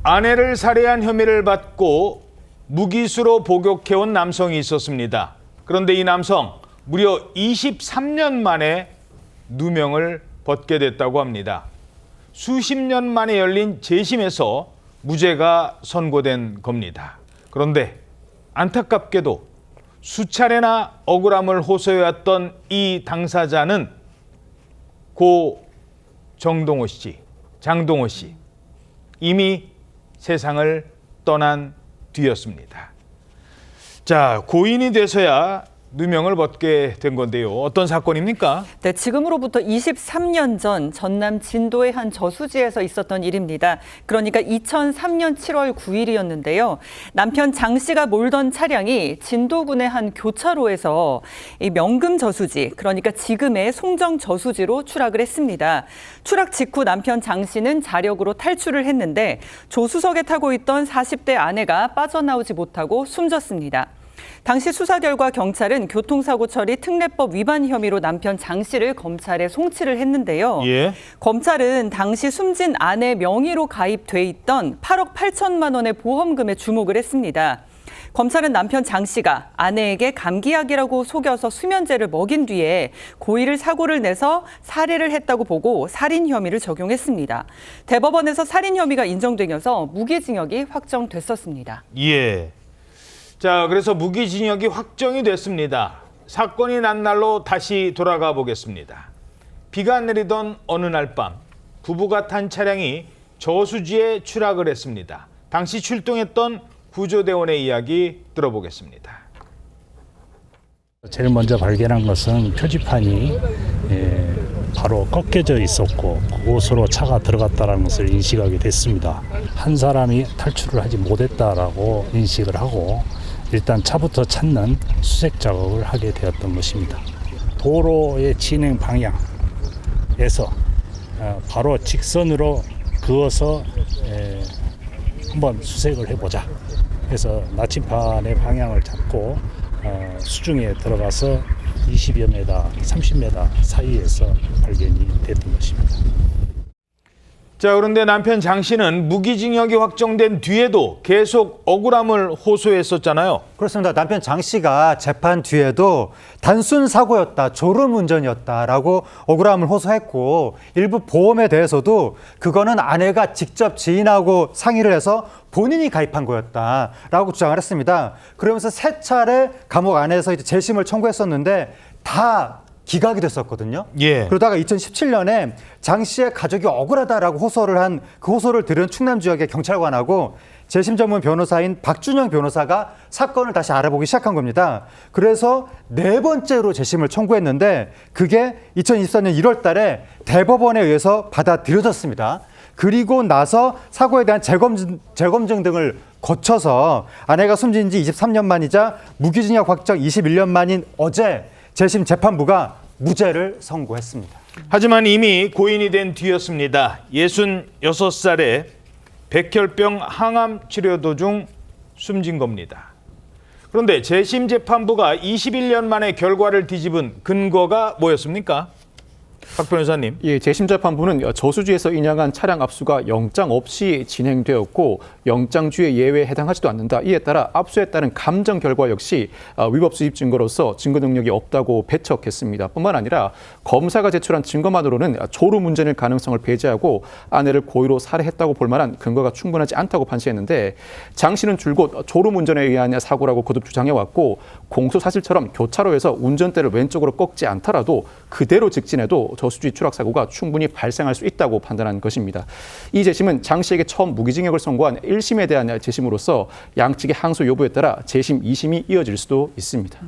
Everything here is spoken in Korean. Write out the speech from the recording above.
아내를 살해한 혐의를 받고 무기수로 복역해온 남성이 있었습니다. 그런데 이 남성 무려 23년 만에 누명을 벗게 됐다고 합니다. 수십 년 만에 열린 재심에서 무죄가 선고된 겁니다. 그런데 안타깝게도 수차례나 억울함을 호소해왔던 이 당사자는 고 정동호 씨, 장동호 씨 이미 세상을 떠난 뒤였습니다. 자, 고인이 돼서야 누명을 벗게 된 건데요. 어떤 사건입니까? 네, 지금으로부터 23년 전 전남 진도의 한 저수지에서 있었던 일입니다. 그러니까 2003년 7월 9일이었는데요. 남편 장 씨가 몰던 차량이 진도군의 한 교차로에서 이 명금 저수지, 그러니까 지금의 송정 저수지로 추락을 했습니다. 추락 직후 남편 장 씨는 자력으로 탈출을 했는데 조수석에 타고 있던 40대 아내가 빠져나오지 못하고 숨졌습니다. 당시 수사 결과 경찰은 교통사고 처리 특례법 위반 혐의로 남편 장 씨를 검찰에 송치를 했는데요. 검찰은 당시 숨진 아내 명의로 가입돼 있던 8억 8천만 원의 보험금에 주목을 했습니다. 검찰은 남편 장 씨가 아내에게 감기약이라고 속여서 수면제를 먹인 뒤에 고의를 사고를 내서 살해를 했다고 보고 살인 혐의를 적용했습니다. 대법원에서 살인 혐의가 인정되면서 무기징역이 확정됐었습니다. 자, 그래서 무기징역이 확정이 됐습니다. 사건이 난 날로 다시 돌아가 보겠습니다. 비가 내리던 어느 날 밤 부부가 탄 차량이 저수지에 추락을 했습니다. 당시 출동했던 구조대원의 이야기 들어보겠습니다. 제일 먼저 발견한 것은 표지판이 바로 꺾여져 있었고 그곳으로 차가 들어갔다는 것을 인식하게 됐습니다. 한 사람이 탈출을 하지 못했다라고 인식을 하고 일단 차부터 찾는 수색 작업을 하게 되었던 것입니다. 도로의 진행 방향에서 바로 직선으로 그어서 한번 수색을 해보자. 그래서 나침반의 방향을 잡고 수중에 들어가서 20여 미터, 30m 사이에서 발견이 됐던 것입니다. 자, 그런데 남편 장 씨는 무기징역이 확정된 뒤에도 계속 억울함을 호소했었잖아요. 그렇습니다. 남편 장 씨가 재판 뒤에도 단순 사고였다, 졸음운전이었다라고 억울함을 호소했고 일부 보험에 대해서도 그거는 아내가 직접 지인하고 상의를 해서 본인이 가입한 거였다라고 주장을 했습니다. 그러면서 세 차례 감옥 안에서 이제 재심을 청구했었는데 다 기각이 됐었거든요. 그러다가 2017년에 장 씨의 가족이 억울하다라고 호소를 한 그 호소를 들은 충남 지역의 경찰관하고 재심 전문 변호사인 박준영 변호사가 사건을 다시 알아보기 시작한 겁니다. 그래서 네 번째로 재심을 청구했는데 그게 2024년 1월 달에 대법원에 의해서 받아들여졌습니다. 그리고 나서 사고에 대한 재검증 등을 거쳐서 아내가 숨진 지 23년 만이자 무기징역 확정 21년 만인 어제 재심 재판부가 무죄를 선고했습니다. 하지만 이미 고인이 된 뒤였습니다. 66살에 백혈병 항암 치료 도중 숨진 겁니다. 그런데 재심 재판부가 21년 만에 결과를 뒤집은 근거가 뭐였습니까? 박 변호사님. 예, 재심 재판부는 저수지에서 인양한 차량 압수가 영장 없이 진행되었고 영장주의 예외에 해당하지도 않는다. 이에 따라 압수에 따른 감정 결과 역시 위법 수입 증거로서 증거 능력이 없다고 배척했습니다. 뿐만 아니라 검사가 제출한 증거만으로는 졸음 운전일 가능성을 배제하고 아내를 고의로 살해했다고 볼 만한 근거가 충분하지 않다고 판시했는데 장 씨는 줄곧 졸음 운전에 의한 사고라고 거듭 주장해왔고 공소 사실처럼 교차로에서 운전대를 왼쪽으로 꺾지 않더라도 그대로 직진해도 저수지 추락 사고가 충분히 발생할 수 있다고 판단한 것입니다. 이 재심은 장 씨에게 처음 무기징역을 선고한 1심에 대한 재심으로서 양측의 항소 여부에 따라 재심 2심이 이어질 수도 있습니다.